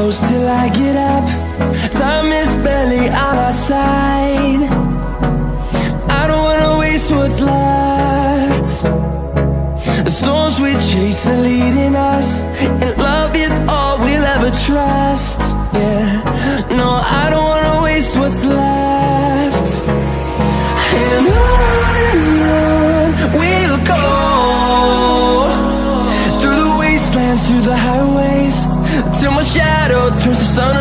close till I get up. Time is barely on our side. I don't wanna waste what's left. The storms we chase are leading us, and love is all we'll ever trust. Yeah, no, I don't wanna waste what's left. And on we'll go, through the wastelands, through the highways, till my shadow turns to sun